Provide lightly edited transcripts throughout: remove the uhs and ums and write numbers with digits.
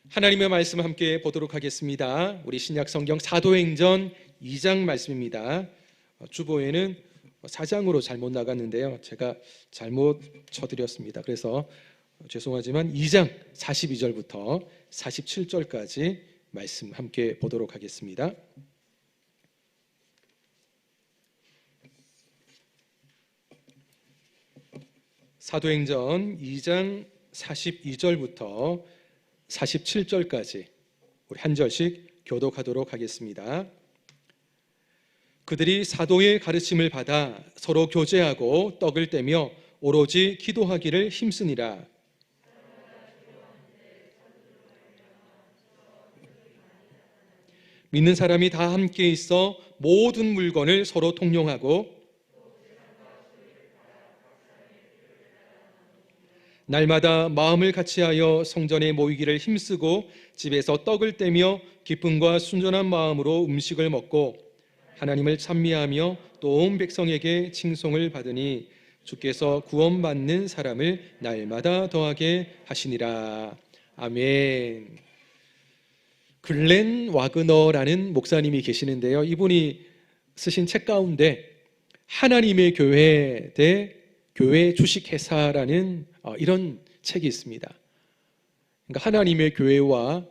하나님의 말씀 함께 보도록 하겠습니다. 우리 신약 성경 사도행전 2장 말씀입니다. 주보에는 4장으로 잘못 나갔는데요, 제가 잘못 쳐드렸습니다. 그래서 죄송하지만 2장 42절부터 47절까지 말씀 함께 보도록 하겠습니다. 사도행전 2장 42절부터 47절까지 우리 한 절씩 교독하도록 하겠습니다. 그들이 사도의 가르침을 받아 서로 교제하고 떡을 떼며 오로지 기도하기를 힘쓰니라. 믿는 사람이 다 함께 있어 모든 물건을 서로 통용하고 날마다 마음을 같이하여 성전에 모이기를 힘쓰고 집에서 떡을 떼며 기쁨과 순전한 마음으로 음식을 먹고 하나님을 찬미하며 또 온 백성에게 칭송을 받으니 주께서 구원받는 사람을 날마다 더하게 하시니라. 아멘. 글렌 와그너라는 목사님이 계시는데요, 이분이 쓰신 책 가운데 하나님의 교회 대 교회 주식회사라는 이런 책이 있습니다. 그러니까 하나님의 교회와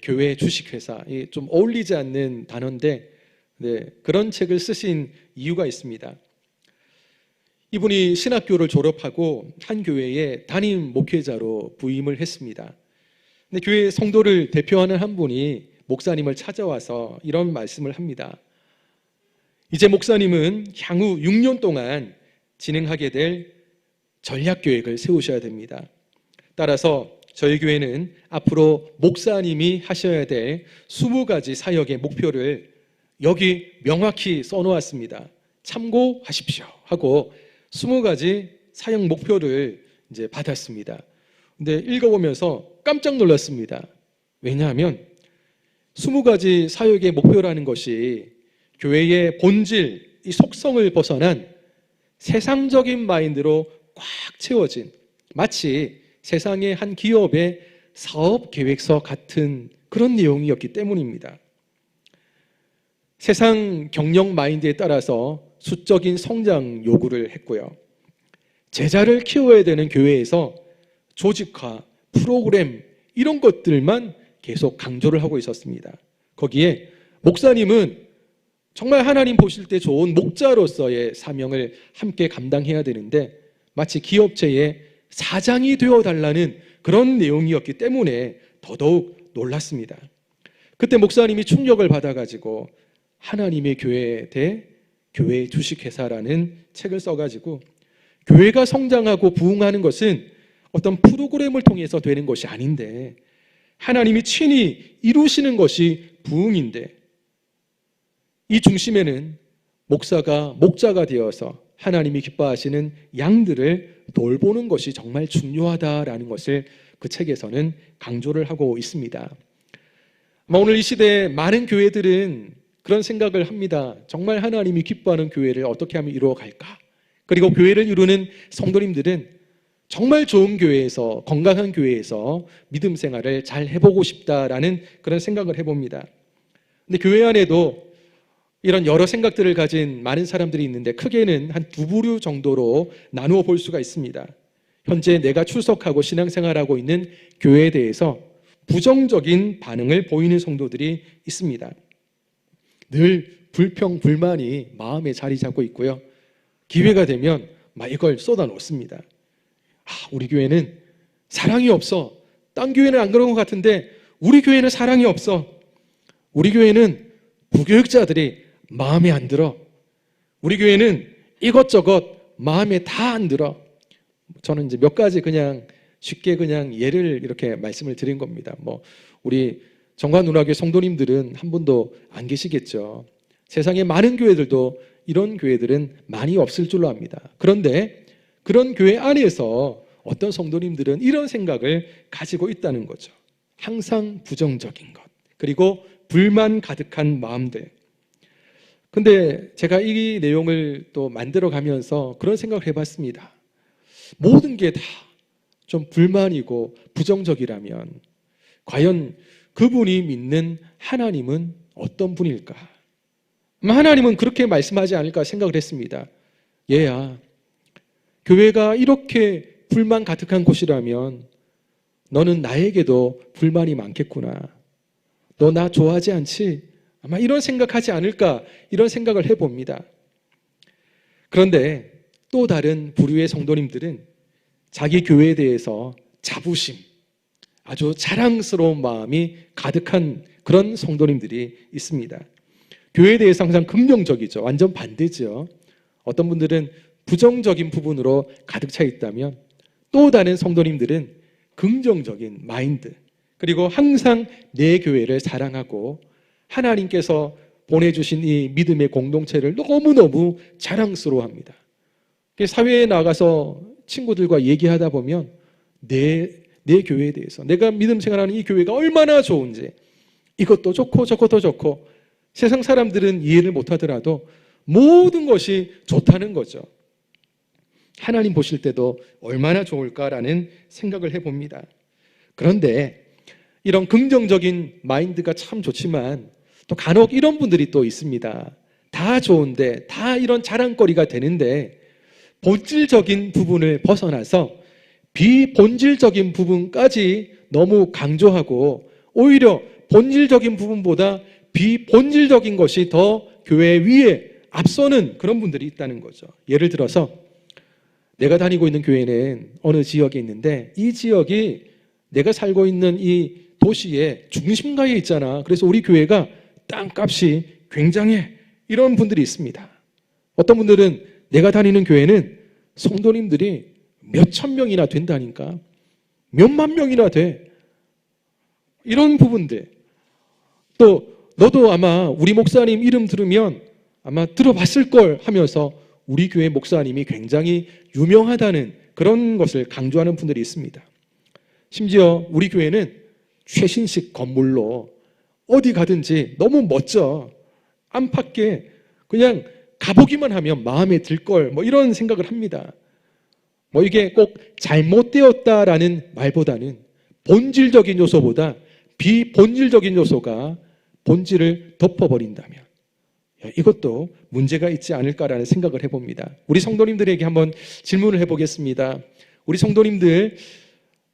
교회 주식회사, 좀 어울리지 않는 단어인데 그런 책을 쓰신 이유가 있습니다. 이분이 신학교를 졸업하고 한 교회에 담임 목회자로 부임을 했습니다. 근데 교회 성도를 대표하는 한 분이 목사님을 찾아와서 이런 말씀을 합니다. 이제 목사님은 향후 6년 동안 진행하게 될 전략 계획을 세우셔야 됩니다. 따라서 저희 교회는 앞으로 목사님이 하셔야 될 20가지 사역의 목표를 여기 명확히 써놓았습니다. 참고하십시오 하고 20가지 사역 목표를 이제 받았습니다. 근데 읽어보면서 깜짝 놀랐습니다. 왜냐하면 20가지 사역의 목표라는 것이 교회의 본질, 이 속성을 벗어난 세상적인 마인드로 꽉 채워진, 마치 세상의 한 기업의 사업 계획서 같은 그런 내용이었기 때문입니다. 세상 경영 마인드에 따라서 수적인 성장 요구를 했고요, 제자를 키워야 되는 교회에서 조직화, 프로그램 이런 것들만 계속 강조를 하고 있었습니다. 거기에 목사님은 정말 하나님 보실 때 좋은 목자로서의 사명을 함께 감당해야 되는데 마치 기업체의 사장이 되어달라는 그런 내용이었기 때문에 더더욱 놀랐습니다. 그때 목사님이 충격을 받아가지고 하나님의 교회 대 교회 주식회사라는 책을 써가지고 교회가 성장하고 부흥하는 것은 어떤 프로그램을 통해서 되는 것이 아닌데 하나님이 친히 이루시는 것이 부흥인데 이 중심에는 목사가 목자가 되어서 하나님이 기뻐하시는 양들을 돌보는 것이 정말 중요하다라는 것을 그 책에서는 강조를 하고 있습니다. 오늘 이 시대에 많은 교회들은 그런 생각을 합니다. 정말 하나님이 기뻐하는 교회를 어떻게 하면 이루어갈까? 그리고 교회를 이루는 성도님들은 정말 좋은 교회에서, 건강한 교회에서 믿음 생활을 잘 해보고 싶다라는 그런 생각을 해봅니다. 근데 교회 안에도 이런 여러 생각들을 가진 많은 사람들이 있는데 크게는 한 두 부류 정도로 나누어 볼 수가 있습니다. 현재 내가 출석하고 신앙생활하고 있는 교회에 대해서 부정적인 반응을 보이는 성도들이 있습니다. 늘 불평, 불만이 마음에 자리 잡고 있고요, 기회가 되면 막 이걸 쏟아 놓습니다. 우리 교회는 사랑이 없어. 딴 교회는 안 그런 것 같은데 우리 교회는 사랑이 없어. 우리 교회는 부교육자들이 마음에 안 들어. 우리 교회는 이것저것 마음에 다 안 들어. 저는 이제 몇 가지 그냥 쉽게 그냥 예를 이렇게 말씀을 드린 겁니다. 우리 정관운하교회 성도님들은 한 분도 안 계시겠죠. 세상에 많은 교회들도 이런 교회들은 많이 없을 줄로 압니다. 그런데 그런 교회 안에서 어떤 성도님들은 이런 생각을 가지고 있다는 거죠. 항상 부정적인 것, 그리고 불만 가득한 마음들. 근데 제가 이 내용을 또 만들어 가면서 그런 생각을 해봤습니다. 모든 게 다 좀 불만이고 부정적이라면 과연 그분이 믿는 하나님은 어떤 분일까? 하나님은 그렇게 말씀하지 않을까 생각을 했습니다. 얘야, 교회가 이렇게 불만 가득한 곳이라면 너는 나에게도 불만이 많겠구나. 너 나 좋아하지 않지? 아마 이런 생각하지 않을까, 이런 생각을 해봅니다. 그런데 또 다른 부류의 성도님들은 자기 교회에 대해서 자부심, 아주 자랑스러운 마음이 가득한 그런 성도님들이 있습니다. 교회에 대해서 항상 긍정적이죠. 완전 반대죠. 어떤 분들은 부정적인 부분으로 가득 차 있다면 또 다른 성도님들은 긍정적인 마인드, 그리고 항상 내 교회를 사랑하고 하나님께서 보내주신 이 믿음의 공동체를 너무너무 자랑스러워합니다. 사회에 나가서 친구들과 얘기하다 보면 내 교회에 대해서, 내가 믿음 생활하는 이 교회가 얼마나 좋은지, 이것도 좋고 저것도 좋고, 세상 사람들은 이해를 못하더라도 모든 것이 좋다는 거죠. 하나님 보실 때도 얼마나 좋을까라는 생각을 해봅니다. 그런데 이런 긍정적인 마인드가 참 좋지만 또 간혹 이런 분들이 또 있습니다. 다 좋은데, 다 이런 자랑거리가 되는데 본질적인 부분을 벗어나서 비본질적인 부분까지 너무 강조하고 오히려 본질적인 부분보다 비본질적인 것이 더 교회 위에 앞서는 그런 분들이 있다는 거죠. 예를 들어서 내가 다니고 있는 교회는 어느 지역에 있는데 이 지역이 내가 살고 있는 이 도시의 중심가에 있잖아. 그래서 우리 교회가 땅값이 굉장해. 이런 분들이 있습니다. 어떤 분들은 내가 다니는 교회는 성도님들이 몇천 명이나 된다니까. 몇만 명이나 돼. 이런 부분들. 또 너도 아마 우리 목사님 이름 들으면 아마 들어봤을 걸 하면서 우리 교회 목사님이 굉장히 유명하다는 그런 것을 강조하는 분들이 있습니다. 심지어 우리 교회는 최신식 건물로 어디 가든지 너무 멋져. 안팎에 그냥 가보기만 하면 마음에 들 걸, 이런 생각을 합니다. 이게 꼭 잘못되었다라는 말보다는 본질적인 요소보다 비본질적인 요소가 본질을 덮어버린다면 이것도 문제가 있지 않을까라는 생각을 해봅니다. 우리 성도님들에게 한번 질문을 해보겠습니다. 우리 성도님들,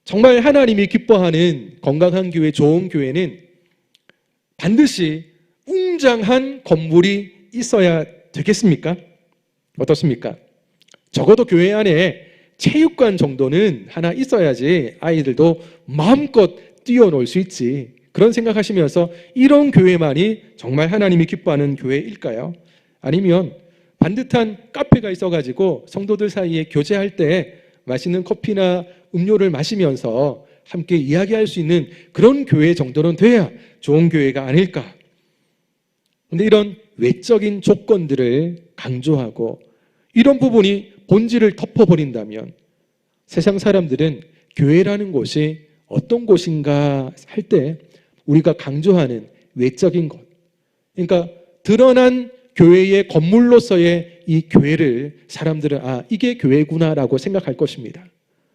정말 하나님이 기뻐하는 건강한 교회, 좋은 교회는 반드시 웅장한 건물이 있어야 되겠습니까? 어떻습니까? 적어도 교회 안에 체육관 정도는 하나 있어야지 아이들도 마음껏 뛰어놀 수 있지. 그런 생각하시면서 이런 교회만이 정말 하나님이 기뻐하는 교회일까요? 아니면 반듯한 카페가 있어가지고 성도들 사이에 교제할 때 맛있는 커피나 음료를 마시면서 함께 이야기할 수 있는 그런 교회 정도는 돼야 좋은 교회가 아닐까? 근데 이런 외적인 조건들을 강조하고 이런 부분이 본질을 덮어버린다면 세상 사람들은 교회라는 곳이 어떤 곳인가 할 때 우리가 강조하는 외적인 것, 그러니까 드러난 교회의 건물로서의 이 교회를 사람들은 이게 교회구나라고 생각할 것입니다.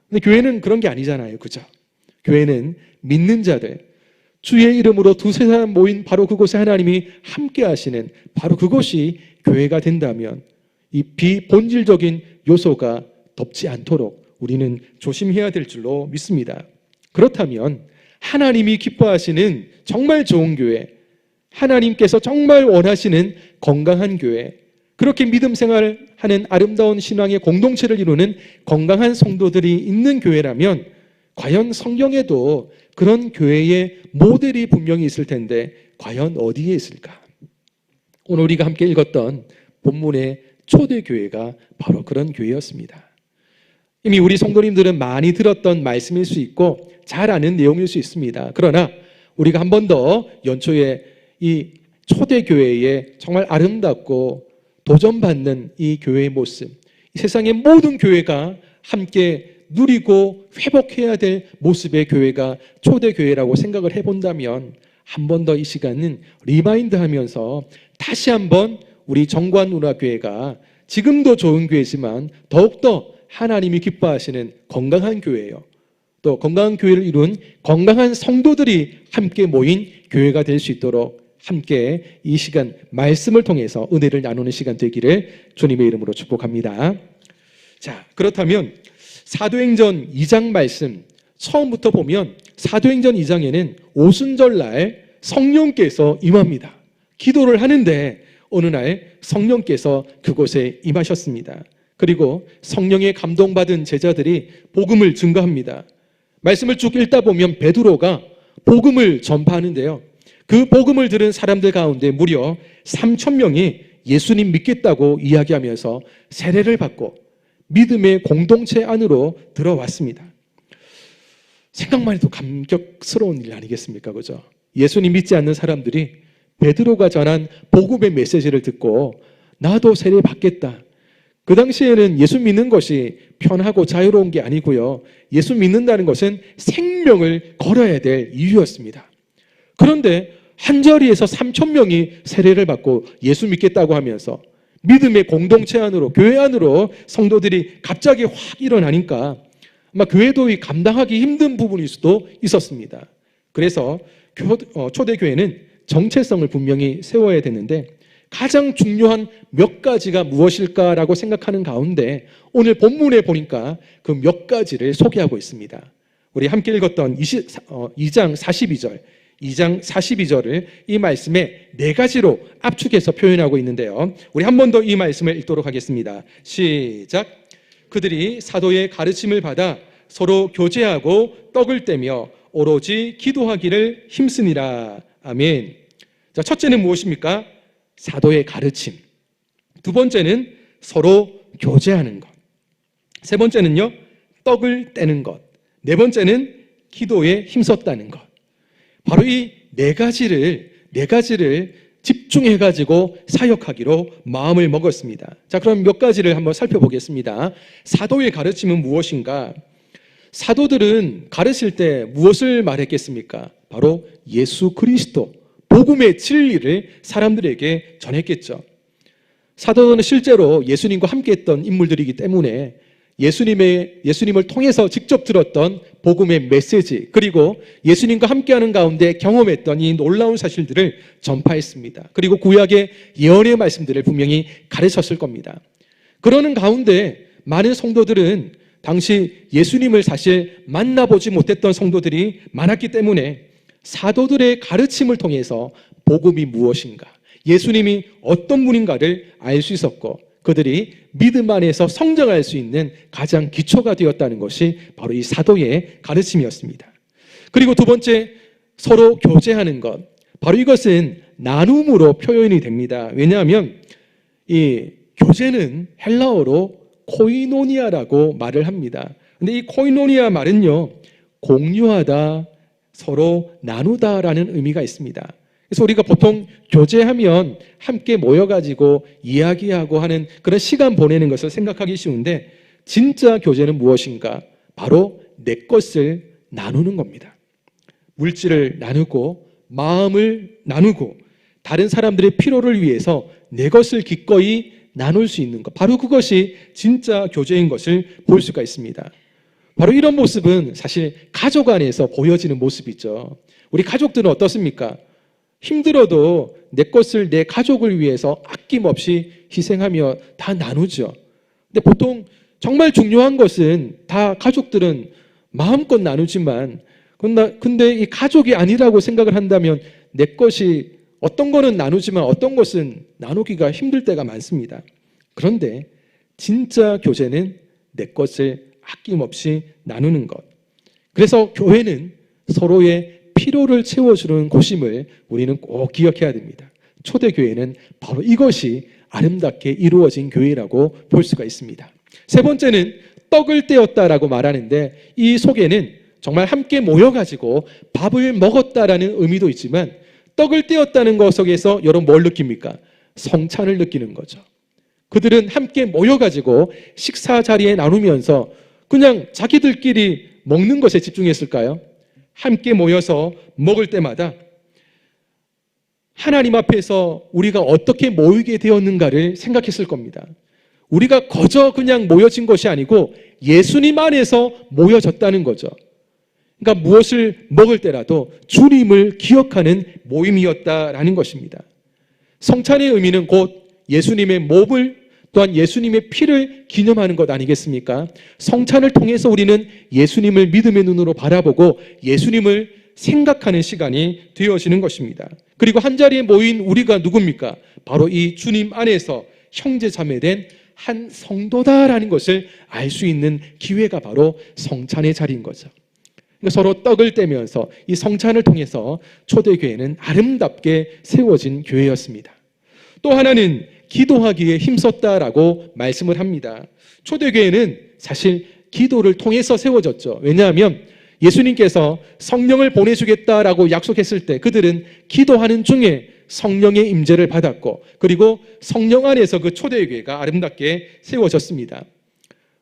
근데 교회는 그런 게 아니잖아요. 그죠? 교회는 믿는 자들, 주의 이름으로 두세 사람 모인 바로 그곳에 하나님이 함께 하시는 바로 그것이 교회가 된다면 이 비본질적인 요소가 덮지 않도록 우리는 조심해야 될 줄로 믿습니다. 그렇다면 하나님이 기뻐하시는 정말 좋은 교회, 하나님께서 정말 원하시는 건강한 교회, 그렇게 믿음 생활을 하는 아름다운 신앙의 공동체를 이루는 건강한 성도들이 있는 교회라면 과연 성경에도 그런 교회의 모델이 분명히 있을 텐데 과연 어디에 있을까? 오늘 우리가 함께 읽었던 본문의 초대교회가 바로 그런 교회였습니다. 이미 우리 성도님들은 많이 들었던 말씀일 수 있고 잘 아는 내용일 수 있습니다. 그러나 우리가 한 번 더 연초에 이 초대교회의 정말 아름답고 도전받는 이 교회의 모습, 이 세상의 모든 교회가 함께 누리고 회복해야 될 모습의 교회가 초대교회라고 생각을 해본다면 한 번 더 이 시간은 리마인드 하면서 다시 한번 우리 정관운하교회가 지금도 좋은 교회지만 더욱더 하나님이 기뻐하시는 건강한 교회예요. 또 건강한 교회를 이룬 건강한 성도들이 함께 모인 교회가 될 수 있도록 함께 이 시간 말씀을 통해서 은혜를 나누는 시간 되기를 주님의 이름으로 축복합니다. 자, 그렇다면 사도행전 2장 말씀 처음부터 보면 사도행전 2장에는 오순절날 성령께서 임합니다. 기도를 하는데 어느 날 성령께서 그곳에 임하셨습니다. 그리고 성령에 감동받은 제자들이 복음을 증거합니다. 말씀을 쭉 읽다 보면 베드로가 복음을 전파하는데요. 그 복음을 들은 사람들 가운데 무려 3,000명이 예수님 믿겠다고 이야기하면서 세례를 받고 믿음의 공동체 안으로 들어왔습니다. 생각만 해도 감격스러운 일 아니겠습니까? 그죠? 예수님 믿지 않는 사람들이 베드로가 전한 복음의 메시지를 듣고 나도 세례 받겠다. 그 당시에는 예수 믿는 것이 편하고 자유로운 게 아니고요. 예수 믿는다는 것은 생명을 걸어야 될 이유였습니다. 그런데 한자리에서 3,000명이 세례를 받고 예수 믿겠다고 하면서 믿음의 공동체 안으로, 교회 안으로 성도들이 갑자기 확 일어나니까 아마 교회도 감당하기 힘든 부분일 수도 있었습니다. 그래서 초대교회는 정체성을 분명히 세워야 되는데 가장 중요한 몇 가지가 무엇일까라고 생각하는 가운데 오늘 본문에 보니까 그 몇 가지를 소개하고 있습니다. 우리 함께 읽었던 2장 42절을 이 말씀에 4가지로 압축해서 표현하고 있는데요. 우리 한 번 더 이 말씀을 읽도록 하겠습니다. 시작. 그들이 사도의 가르침을 받아 서로 교제하고 떡을 떼며 오로지 기도하기를 힘쓰니라. 아멘. 자, 첫째는 무엇입니까? 사도의 가르침. 두 번째는 서로 교제하는 것. 세 번째는요, 떡을 떼는 것. 네 번째는 기도에 힘썼다는 것. 바로 이 네 가지를 집중해가지고 사역하기로 마음을 먹었습니다. 자, 그럼 몇 가지를 한번 살펴보겠습니다. 사도의 가르침은 무엇인가? 사도들은 가르칠 때 무엇을 말했겠습니까? 바로 예수 그리스도, 복음의 진리를 사람들에게 전했겠죠. 사도들은 실제로 예수님과 함께했던 인물들이기 때문에 예수님을 통해서 직접 들었던 복음의 메시지, 그리고 예수님과 함께하는 가운데 경험했던 이 놀라운 사실들을 전파했습니다. 그리고 구약의 예언의 말씀들을 분명히 가르쳤을 겁니다. 그러는 가운데 많은 성도들은 당시 예수님을 사실 만나보지 못했던 성도들이 많았기 때문에 사도들의 가르침을 통해서 복음이 무엇인가, 예수님이 어떤 분인가를 알 수 있었고 그들이 믿음 안에서 성장할 수 있는 가장 기초가 되었다는 것이 바로 이 사도의 가르침이었습니다. 그리고 두 번째, 서로 교제하는 것. 바로 이것은 나눔으로 표현이 됩니다. 왜냐하면 이 교제는 헬라어로 코이노니아라고 말을 합니다. 근데 이 코이노니아 말은요, 공유하다, 서로 나누다라는 의미가 있습니다. 그래서 우리가 보통 교제하면 함께 모여가지고 이야기하고 하는 그런 시간 보내는 것을 생각하기 쉬운데, 진짜 교제는 무엇인가? 바로 내 것을 나누는 겁니다. 물질을 나누고 마음을 나누고 다른 사람들의 필요를 위해서 내 것을 기꺼이 나눌 수 있는 것, 바로 그것이 진짜 교제인 것을 볼 수가 있습니다. 바로 이런 모습은 사실 가족 안에서 보여지는 모습이죠. 우리 가족들은 어떻습니까? 힘들어도 내 것을 내 가족을 위해서 아낌없이 희생하며 다 나누죠. 근데 보통 정말 중요한 것은 다 가족들은 마음껏 나누지만, 근데 이 가족이 아니라고 생각을 한다면 내 것이 어떤 거는 나누지만 어떤 것은 나누기가 힘들 때가 많습니다. 그런데 진짜 교제는 내 것을 아낌없이 나누는 것. 그래서 교회는 서로의 필요를 채워주는 곳임을 우리는 꼭 기억해야 됩니다. 초대교회는 바로 이것이 아름답게 이루어진 교회라고 볼 수가 있습니다. 세 번째는 떡을 떼었다라고 말하는데, 이 속에는 정말 함께 모여가지고 밥을 먹었다라는 의미도 있지만, 떡을 떼었다는 것 속에서 여러분 뭘 느낍니까? 성찬을 느끼는 거죠. 그들은 함께 모여가지고 식사 자리에 나누면서 그냥 자기들끼리 먹는 것에 집중했을까요? 함께 모여서 먹을 때마다 하나님 앞에서 우리가 어떻게 모이게 되었는가를 생각했을 겁니다. 우리가 거저 그냥 모여진 것이 아니고 예수님 안에서 모여졌다는 거죠. 그러니까 무엇을 먹을 때라도 주님을 기억하는 모임이었다라는 것입니다. 성찬의 의미는 곧 예수님의 몸을 또한 예수님의 피를 기념하는 것 아니겠습니까? 성찬을 통해서 우리는 예수님을 믿음의 눈으로 바라보고 예수님을 생각하는 시간이 되어지는 것입니다. 그리고 한자리에 모인 우리가 누굽니까? 바로 이 주님 안에서 형제 자매된 한 성도다라는 것을 알 수 있는 기회가 바로 성찬의 자리인 거죠. 서로 떡을 떼면서 이 성찬을 통해서 초대교회는 아름답게 세워진 교회였습니다. 또 하나는 기도하기에 힘썼다라고 말씀을 합니다. 초대교회는 사실 기도를 통해서 세워졌죠. 왜냐하면 예수님께서 성령을 보내주겠다라고 약속했을 때 그들은 기도하는 중에 성령의 임재를 받았고 그리고 성령 안에서 그 초대교회가 아름답게 세워졌습니다.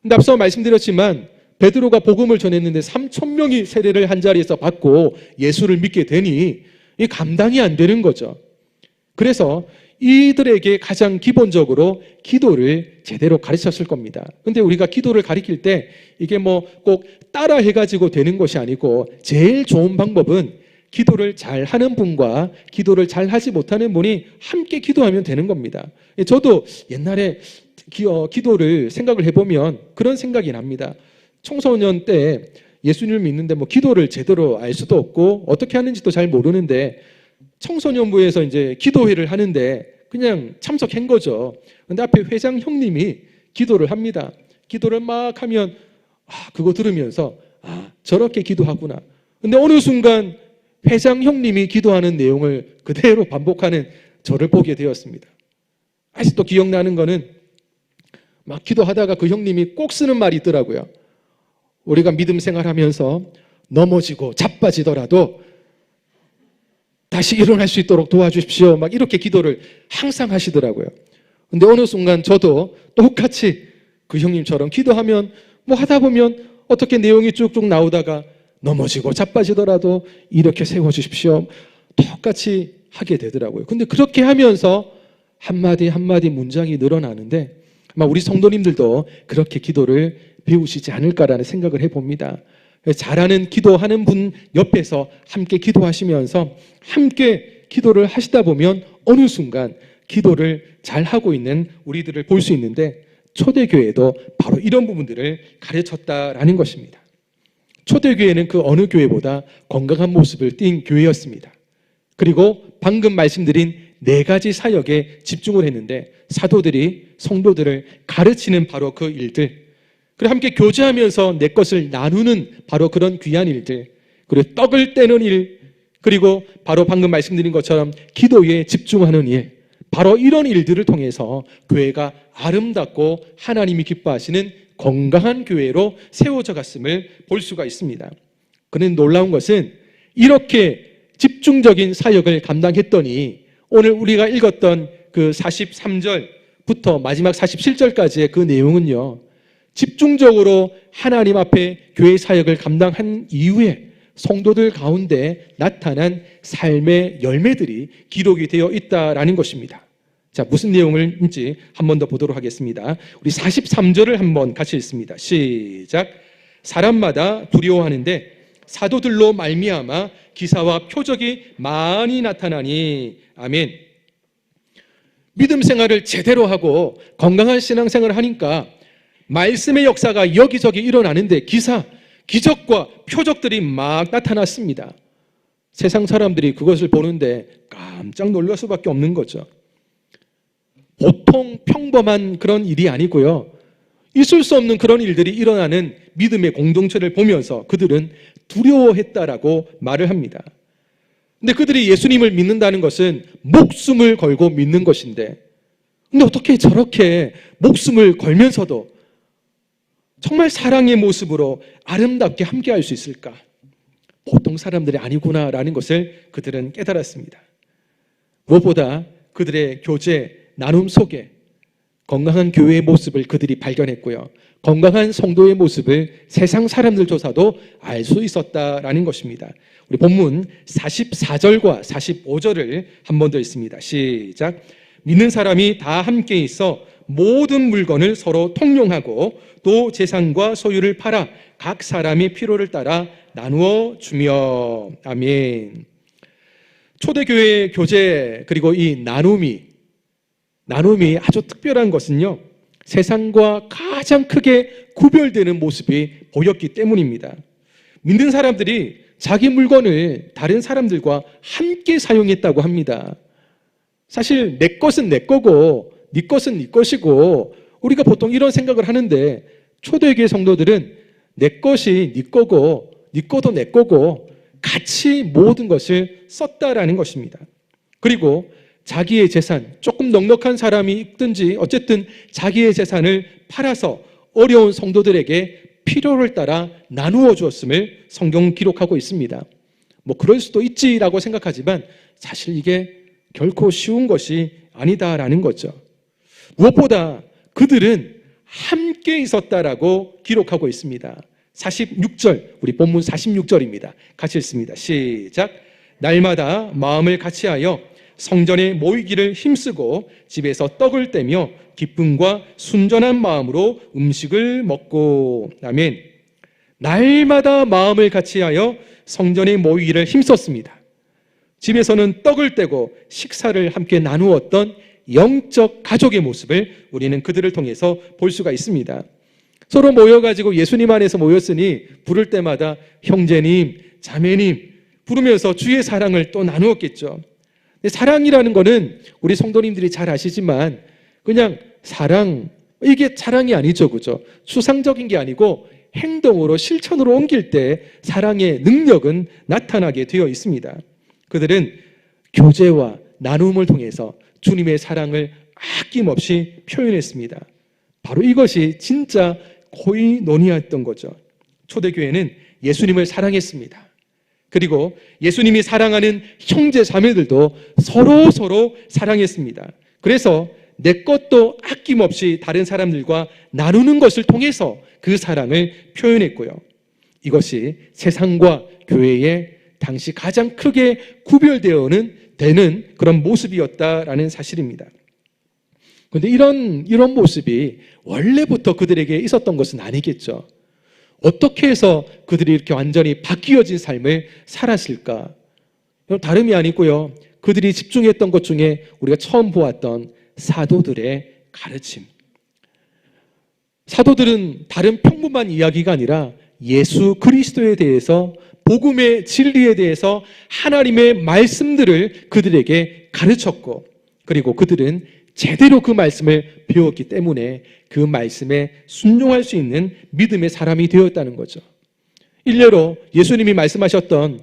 근데 앞서 말씀드렸지만 베드로가 복음을 전했는데 3,000명이 세례를 한 자리에서 받고 예수를 믿게 되니 이 감당이 안 되는 거죠. 그래서 이들에게 가장 기본적으로 기도를 제대로 가르쳤을 겁니다. 근데 우리가 기도를 가르칠 때 이게 뭐 꼭 따라 해가지고 되는 것이 아니고 제일 좋은 방법은 기도를 잘 하는 분과 기도를 잘 하지 못하는 분이 함께 기도하면 되는 겁니다. 저도 옛날에 기도를 생각을 해보면 그런 생각이 납니다. 청소년 때 예수님을 믿는데 뭐 기도를 제대로 알 수도 없고 어떻게 하는지도 잘 모르는데 청소년부에서 이제 기도회를 하는데 그냥 참석한 거죠. 근데 앞에 회장 형님이 기도를 합니다. 기도를 막 하면 그거 들으면서 저렇게 기도하구나. 근데 어느 순간 회장 형님이 기도하는 내용을 그대로 반복하는 저를 보게 되었습니다. 아직도 기억나는 거는 막 기도하다가 그 형님이 꼭 쓰는 말이 있더라고요. 우리가 믿음 생활하면서 넘어지고 자빠지더라도 다시 일어날 수 있도록 도와주십시오. 막 이렇게 기도를 항상 하시더라고요. 근데 어느 순간 저도 똑같이 그 형님처럼 기도하면 뭐 하다 보면 어떻게 내용이 쭉쭉 나오다가 넘어지고 자빠지더라도 이렇게 세워주십시오. 똑같이 하게 되더라고요. 근데 그렇게 하면서 한마디 한마디 문장이 늘어나는데 아마 우리 성도님들도 그렇게 기도를 배우시지 않을까라는 생각을 해봅니다. 잘하는 기도하는 분 옆에서 함께 기도하시면서 함께 기도를 하시다 보면 어느 순간 기도를 잘하고 있는 우리들을 볼 수 있는데 초대교회도 바로 이런 부분들을 가르쳤다라는 것입니다. 초대교회는 그 어느 교회보다 건강한 모습을 띈 교회였습니다. 그리고 방금 말씀드린 4가지 사역에 집중을 했는데 사도들이 성도들을 가르치는 바로 그 일들, 그리고 함께 교제하면서 내 것을 나누는 바로 그런 귀한 일들, 그리고 떡을 떼는 일, 그리고 바로 방금 말씀드린 것처럼 기도에 집중하는 일, 바로 이런 일들을 통해서 교회가 아름답고 하나님이 기뻐하시는 건강한 교회로 세워져 갔음을 볼 수가 있습니다. 그런데 놀라운 것은 이렇게 집중적인 사역을 감당했더니 오늘 우리가 읽었던 그 43절부터 마지막 47절까지의 그 내용은요, 집중적으로 하나님 앞에 교회 사역을 감당한 이후에 성도들 가운데 나타난 삶의 열매들이 기록이 되어 있다라는 것입니다. 자, 무슨 내용을인지 한 번 더 보도록 하겠습니다. 우리 43절을 한번 같이 읽습니다. 시작. 사람마다 두려워하는데 사도들로 말미암아 기사와 표적이 많이 나타나니. 아멘. 믿음 생활을 제대로 하고 건강한 신앙생활을 하니까 말씀의 역사가 여기저기 일어나는데 기적과 표적들이 막 나타났습니다. 세상 사람들이 그것을 보는데 깜짝 놀랄 수밖에 없는 거죠. 보통 평범한 그런 일이 아니고요, 있을 수 없는 그런 일들이 일어나는 믿음의 공동체를 보면서 그들은 두려워했다라고 말을 합니다. 근데 그들이 예수님을 믿는다는 것은 목숨을 걸고 믿는 것인데, 근데 어떻게 저렇게 목숨을 걸면서도 정말 사랑의 모습으로 아름답게 함께할 수 있을까? 보통 사람들이 아니구나라는 것을 그들은 깨달았습니다. 무엇보다 그들의 교제, 나눔 속에 건강한 교회의 모습을 그들이 발견했고요, 건강한 성도의 모습을 세상 사람들조차도 알 수 있었다라는 것입니다. 우리 본문 44절과 45절을 한 번 더 읽습니다. 시작. 믿는 사람이 다 함께 있어 모든 물건을 서로 통용하고 또 재산과 소유를 팔아 각 사람이 필요를 따라 나누어 주며. 아멘. 초대교회 교제 그리고 이 나눔이 아주 특별한 것은요, 세상과 가장 크게 구별되는 모습이 보였기 때문입니다. 믿는 사람들이 자기 물건을 다른 사람들과 함께 사용했다고 합니다. 사실 내 것은 내 거고 네 것은 네 것이고 우리가 보통 이런 생각을 하는데, 초대교회 성도들은 내 것이 네 거고 네 것도 내 거고 같이 모든 것을 썼다라는 것입니다. 그리고 자기의 재산, 조금 넉넉한 사람이 있든지 어쨌든 자기의 재산을 팔아서 어려운 성도들에게 필요를 따라 나누어 주었음을 성경은 기록하고 있습니다. 뭐 그럴 수도 있지라고 생각하지만 사실 이게 결코 쉬운 것이 아니다라는 거죠. 무엇보다 그들은 함께 있었다라고 기록하고 있습니다. 46절, 우리 본문 46절입니다. 같이 읽습니다. 시작. 날마다 마음을 같이하여 성전에 모이기를 힘쓰고 집에서 떡을 떼며 기쁨과 순전한 마음으로 음식을 먹고. 아멘. 날마다 마음을 같이하여 성전에 모이기를 힘썼습니다. 집에서는 떡을 떼고 식사를 함께 나누었던 영적 가족의 모습을 우리는 그들을 통해서 볼 수가 있습니다. 서로 모여가지고 예수님 안에서 모였으니 부를 때마다 형제님, 자매님 부르면서 주의 사랑을 또 나누었겠죠. 근데 사랑이라는 거는 우리 성도님들이 잘 아시지만 그냥 사랑, 이게 자랑이 아니죠, 그죠? 추상적인 게 아니고 행동으로 실천으로 옮길 때 사랑의 능력은 나타나게 되어 있습니다. 그들은 교제와 나눔을 통해서 주님의 사랑을 아낌없이 표현했습니다. 바로 이것이 진짜 코이노니아였던 거죠. 초대교회는 예수님을 사랑했습니다. 그리고 예수님이 사랑하는 형제 자매들도 서로 사랑했습니다. 그래서 내 것도 아낌없이 다른 사람들과 나누는 것을 통해서 그 사랑을 표현했고요. 이것이 세상과 교회의 당시 가장 크게 되는 그런 모습이었다라는 사실입니다. 그런데 이런 모습이 원래부터 그들에게 있었던 것은 아니겠죠. 어떻게 해서 그들이 이렇게 완전히 바뀌어진 삶을 살았을까? 다름이 아니고요, 그들이 집중했던 것 중에 우리가 처음 보았던 사도들의 가르침. 사도들은 다른 평범한 이야기가 아니라 예수 그리스도에 대해서, 복음의 진리에 대해서 하나님의 말씀들을 그들에게 가르쳤고, 그리고 그들은 제대로 그 말씀을 배웠기 때문에 그 말씀에 순종할 수 있는 믿음의 사람이 되었다는 거죠. 일례로 예수님이 말씀하셨던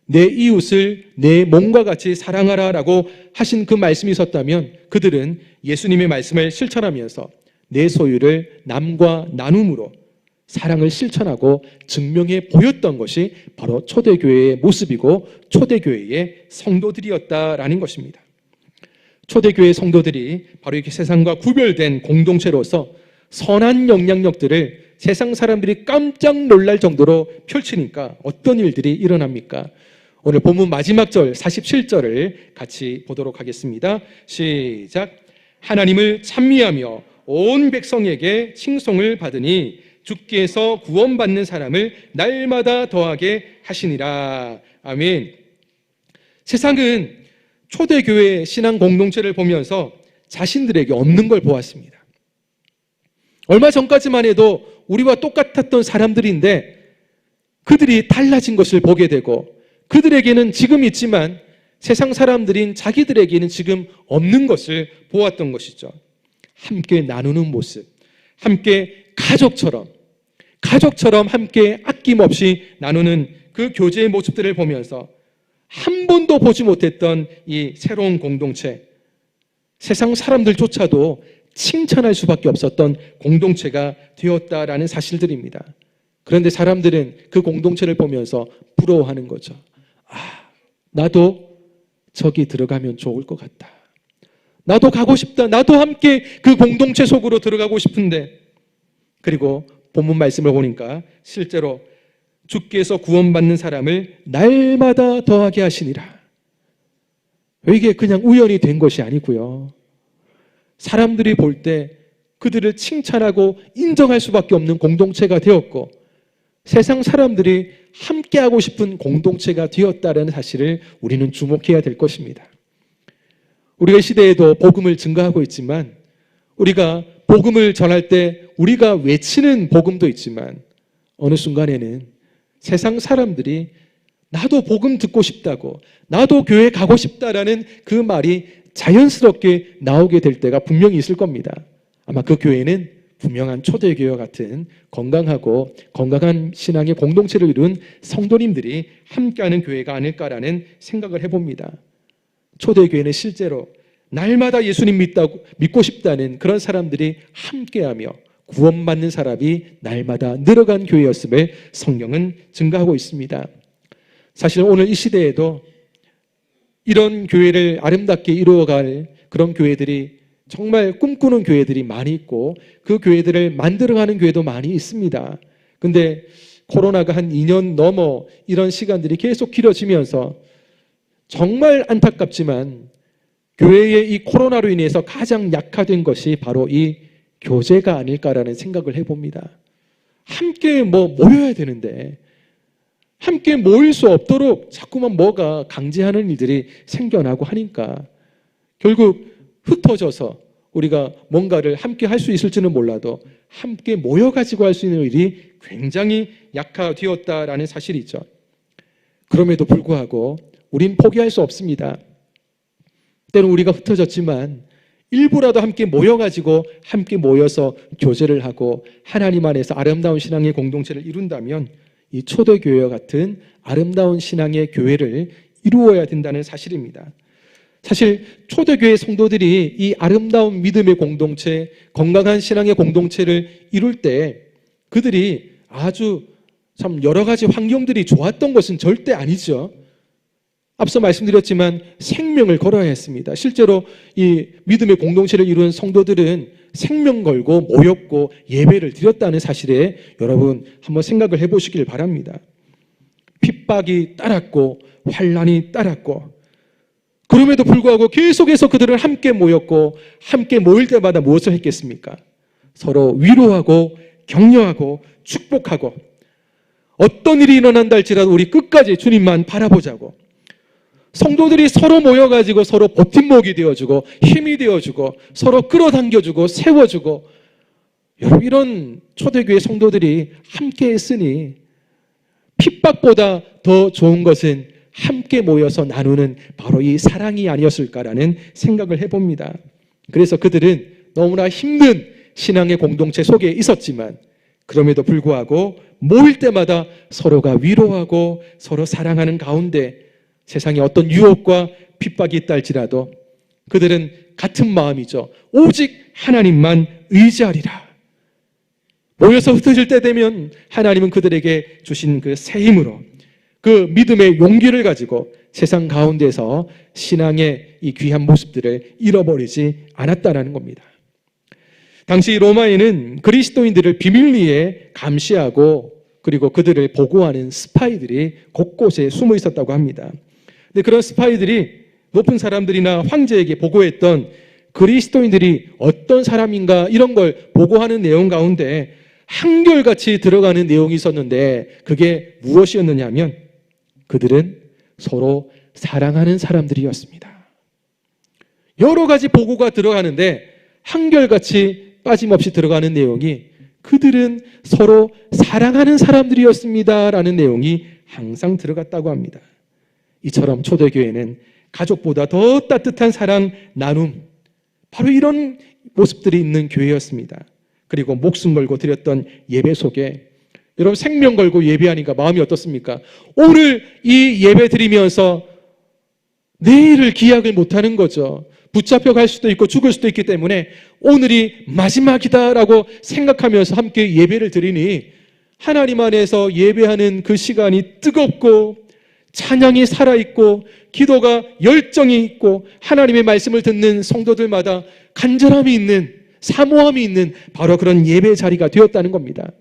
내 이웃을 내 몸과 같이 사랑하라 라고 하신 그 말씀이 있었다면, 그들은 예수님의 말씀을 실천하면서 내 소유를 남과 나눔으로 사랑을 실천하고 증명해 보였던 것이 바로 초대교회의 모습이고 초대교회의 성도들이었다라는 것입니다. 초대교회 성도들이 바로 이렇게 세상과 구별된 공동체로서 선한 영향력들을 세상 사람들이 깜짝 놀랄 정도로 펼치니까 어떤 일들이 일어납니까? 오늘 본문 마지막 절 47절을 같이 보도록 하겠습니다. 시작. 하나님을 찬미하며 온 백성에게 칭송을 받으니 주께서 구원받는 사람을 날마다 더하게 하시니라. 아멘. 세상은 초대교회 신앙 공동체를 보면서 자신들에게 없는 걸 보았습니다. 얼마 전까지만 해도 우리와 똑같았던 사람들인데 그들이 달라진 것을 보게 되고, 그들에게는 지금 있지만 세상 사람들인 자기들에게는 지금 없는 것을 보았던 것이죠. 함께 나누는 모습, 함께 가족처럼 함께 아낌없이 나누는 그 교제의 모습들을 보면서 한 번도 보지 못했던 이 새로운 공동체, 세상 사람들조차도 칭찬할 수밖에 없었던 공동체가 되었다라는 사실들입니다. 그런데 사람들은 그 공동체를 보면서 부러워하는 거죠. 나도 저기 들어가면 좋을 것 같다. 나도 가고 싶다. 나도 함께 그 공동체 속으로 들어가고 싶은데. 그리고 본문 말씀을 보니까 실제로 주께서 구원받는 사람을 날마다 더하게 하시니라. 이게 그냥 우연이 된 것이 아니고요, 사람들이 볼 때 그들을 칭찬하고 인정할 수밖에 없는 공동체가 되었고, 세상 사람들이 함께하고 싶은 공동체가 되었다는 사실을 우리는 주목해야 될 것입니다. 우리가 시대에도 복음을 증거하고 있지만 우리가 복음을 전할 때 우리가 외치는 복음도 있지만 어느 순간에는 세상 사람들이 나도 복음 듣고 싶다고, 나도 교회 가고 싶다라는 그 말이 자연스럽게 나오게 될 때가 분명히 있을 겁니다. 아마 그 교회는 분명한 초대교회와 같은 건강한 신앙의 공동체를 이룬 성도님들이 함께하는 교회가 아닐까라는 생각을 해봅니다. 초대교회는 실제로 날마다 예수님 믿고 싶다는 그런 사람들이 함께하며 구원받는 사람이 날마다 늘어간 교회였음을 성경은 증거하고 있습니다. 사실 오늘 이 시대에도 이런 교회를 아름답게 이루어갈 그런 교회들이 정말 꿈꾸는 교회들이 많이 있고 그 교회들을 만들어가는 교회도 많이 있습니다. 근데 코로나가 한 2년 넘어 이런 시간들이 계속 길어지면서 정말 안타깝지만 교회의 이 코로나로 인해서 가장 약화된 것이 바로 이 교제가 아닐까라는 생각을 해봅니다. 함께 모여야 되는데 함께 모일 수 없도록 자꾸만 뭐가 강제하는 일들이 생겨나고 하니까 결국 흩어져서 우리가 뭔가를 함께 할 수 있을지는 몰라도 함께 모여가지고 할 수 있는 일이 굉장히 약화되었다라는 사실이죠. 그럼에도 불구하고 우린 포기할 수 없습니다. 때로 우리가 흩어졌지만 일부라도 함께 모여가지고 함께 모여서 교제를 하고 하나님 안에서 아름다운 신앙의 공동체를 이룬다면 이 초대교회와 같은 아름다운 신앙의 교회를 이루어야 된다는 사실입니다. 사실 초대교회 성도들이 이 아름다운 믿음의 공동체, 건강한 신앙의 공동체를 이룰 때 그들이 아주 참 여러 가지 환경들이 좋았던 것은 절대 아니죠. 앞서 말씀드렸지만 생명을 걸어야 했습니다. 실제로 이 믿음의 공동체를 이룬 성도들은 생명 걸고 모였고 예배를 드렸다는 사실에 여러분 한번 생각을 해보시길 바랍니다. 핍박이 따랐고 환난이 따랐고 그럼에도 불구하고 계속해서 그들은 함께 모였고 함께 모일 때마다 무엇을 했겠습니까? 서로 위로하고 격려하고 축복하고 어떤 일이 일어난다 할지라도 우리 끝까지 주님만 바라보자고 성도들이 서로 모여가지고 서로 버팀목이 되어주고 힘이 되어주고 서로 끌어당겨주고 세워주고 여러분 이런 초대교회 성도들이 함께 했으니 핍박보다 더 좋은 것은 함께 모여서 나누는 바로 이 사랑이 아니었을까라는 생각을 해봅니다. 그래서 그들은 너무나 힘든 신앙의 공동체 속에 있었지만 그럼에도 불구하고 모일 때마다 서로가 위로하고 서로 사랑하는 가운데 세상에 어떤 유혹과 핍박이 있다 할지라도 그들은 같은 마음이죠. 오직 하나님만 의지하리라. 모여서 흩어질 때 되면 하나님은 그들에게 주신 그 새 힘으로 그 믿음의 용기를 가지고 세상 가운데서 신앙의 이 귀한 모습들을 잃어버리지 않았다는 겁니다. 당시 로마에는 그리스도인들을 비밀리에 감시하고 그리고 그들을 보고하는 스파이들이 곳곳에 숨어 있었다고 합니다. 근데 그런 스파이들이 높은 사람들이나 황제에게 보고했던 그리스도인들이 어떤 사람인가 이런 걸 보고하는 내용 가운데 한결같이 들어가는 내용이 있었는데 그게 무엇이었느냐 하면 그들은 서로 사랑하는 사람들이었습니다. 여러 가지 보고가 들어가는데 한결같이 빠짐없이 들어가는 내용이 그들은 서로 사랑하는 사람들이었습니다 라는 내용이 항상 들어갔다고 합니다. 이처럼 초대교회는 가족보다 더 따뜻한 사랑 나눔 바로 이런 모습들이 있는 교회였습니다. 그리고 목숨 걸고 드렸던 예배 속에 여러분 생명 걸고 예배하니까 마음이 어떻습니까? 오늘 이 예배 드리면서 내일을 기약을 못하는 거죠. 붙잡혀 갈 수도 있고 죽을 수도 있기 때문에 오늘이 마지막이다라고 생각하면서 함께 예배를 드리니 하나님 안에서 예배하는 그 시간이 뜨겁고 찬양이 살아있고 기도가 열정이 있고 하나님의 말씀을 듣는 성도들마다 간절함이 있는 사모함이 있는 바로 그런 예배 자리가 되었다는 겁니다.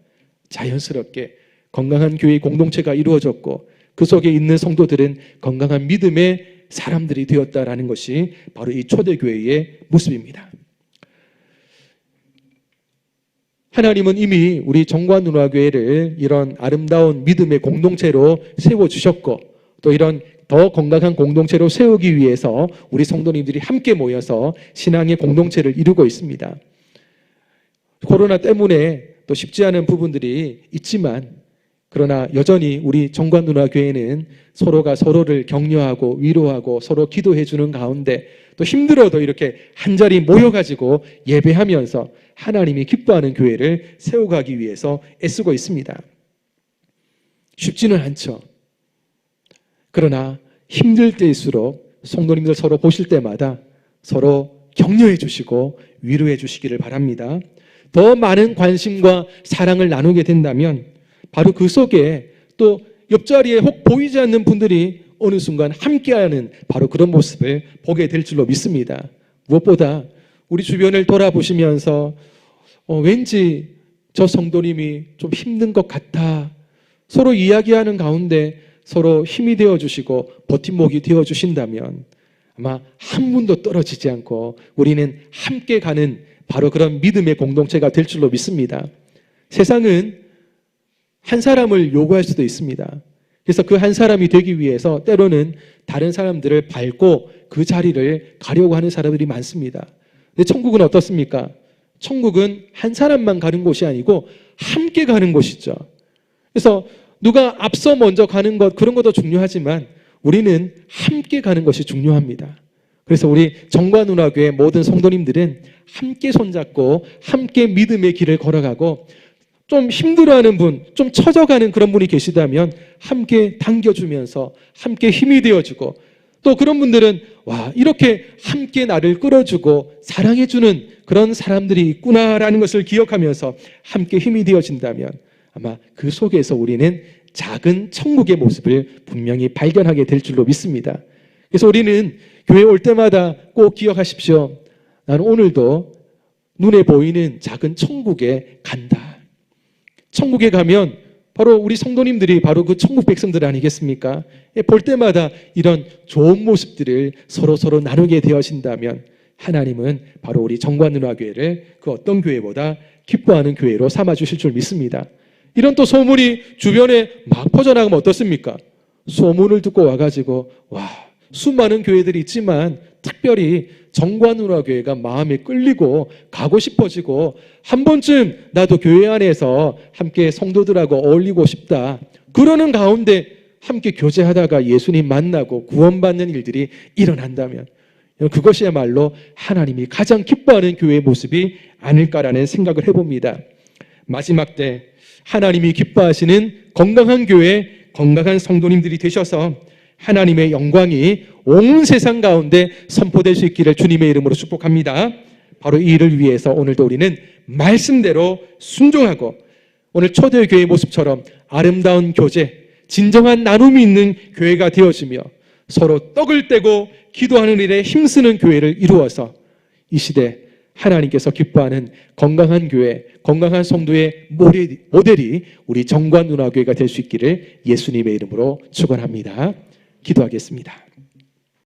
자연스럽게 건강한 교회 공동체가 이루어졌고 그 속에 있는 성도들은 건강한 믿음의 사람들이 되었다라는 것이 바로 이 초대교회의 모습입니다. 하나님은 이미 우리 정관운화교회를 이런 아름다운 믿음의 공동체로 세워주셨고, 또 이런 더 건강한 공동체로 세우기 위해서 우리 성도님들이 함께 모여서 신앙의 공동체를 이루고 있습니다. 코로나 때문에 또 쉽지 않은 부분들이 있지만, 그러나 여전히 우리 정관운화교회는 서로가 서로를 격려하고 위로하고 서로 기도해 주는 가운데, 또 힘들어도 이렇게 한자리 모여가지고 예배하면서 하나님이 기뻐하는 교회를 세워가기 위해서 애쓰고 있습니다. 쉽지는 않죠. 그러나 힘들 때일수록 성도님들 서로 보실 때마다 서로 격려해 주시고 위로해 주시기를 바랍니다. 더 많은 관심과 사랑을 나누게 된다면 바로 그 속에 또 옆자리에 혹 보이지 않는 분들이 어느 순간 함께하는 바로 그런 모습을 보게 될 줄로 믿습니다. 무엇보다 우리 주변을 돌아보시면서 왠지 저 성도님이 좀 힘든 것 같아, 서로 이야기하는 가운데 서로 힘이 되어주시고 버팀목이 되어주신다면 아마 한 분도 떨어지지 않고 우리는 함께 가는 바로 그런 믿음의 공동체가 될 줄로 믿습니다. 세상은 한 사람을 요구할 수도 있습니다. 그래서 그 한 사람이 되기 위해서 때로는 다른 사람들을 밟고 그 자리를 가려고 하는 사람들이 많습니다. 근데 천국은 어떻습니까? 천국은 한 사람만 가는 곳이 아니고 함께 가는 곳이죠. 그래서 누가 앞서 먼저 가는 것, 그런 것도 중요하지만 우리는 함께 가는 것이 중요합니다. 그래서 우리 정관운화교회 모든 성도님들은 함께 손잡고 함께 믿음의 길을 걸어가고, 좀 힘들어하는 분, 좀 처져가는 그런 분이 계시다면 함께 당겨주면서 함께 힘이 되어주고, 또 그런 분들은 와, 이렇게 함께 나를 끌어주고 사랑해주는 그런 사람들이 있구나라는 것을 기억하면서 함께 힘이 되어진다면 아마 그 속에서 우리는 작은 천국의 모습을 분명히 발견하게 될 줄로 믿습니다. 그래서 우리는 교회 올 때마다 꼭 기억하십시오. 나는 오늘도 눈에 보이는 작은 천국에 간다. 천국에 가면 바로 우리 성도님들이 바로 그 천국 백성들 아니겠습니까? 볼 때마다 이런 좋은 모습들을 서로 나누게 되어진다면 하나님은 바로 우리 정관운화교회를 그 어떤 교회보다 기뻐하는 교회로 삼아주실 줄 믿습니다. 이런 또 소문이 주변에 막 퍼져나가면 어떻습니까? 소문을 듣고 와가지고 와, 수많은 교회들이 있지만 특별히 정관운화교회가 마음에 끌리고 가고 싶어지고 한 번쯤 나도 교회 안에서 함께 성도들하고 어울리고 싶다, 그러는 가운데 함께 교제하다가 예수님 만나고 구원받는 일들이 일어난다면 그것이야말로 하나님이 가장 기뻐하는 교회의 모습이 아닐까라는 생각을 해봅니다. 마지막 때 하나님이 기뻐하시는 건강한 교회, 건강한 성도님들이 되셔서 하나님의 영광이 온 세상 가운데 선포될 수 있기를 주님의 이름으로 축복합니다. 바로 이 일을 위해서 오늘도 우리는 말씀대로 순종하고 오늘 초대교회의 모습처럼 아름다운 교제, 진정한 나눔이 있는 교회가 되어지며 서로 떡을 떼고 기도하는 일에 힘쓰는 교회를 이루어서 이 시대 하나님께서 기뻐하는 건강한 교회, 건강한 성도의 모델이 우리 정관운화교회가 될 수 있기를 예수님의 이름으로 축원합니다. 기도하겠습니다.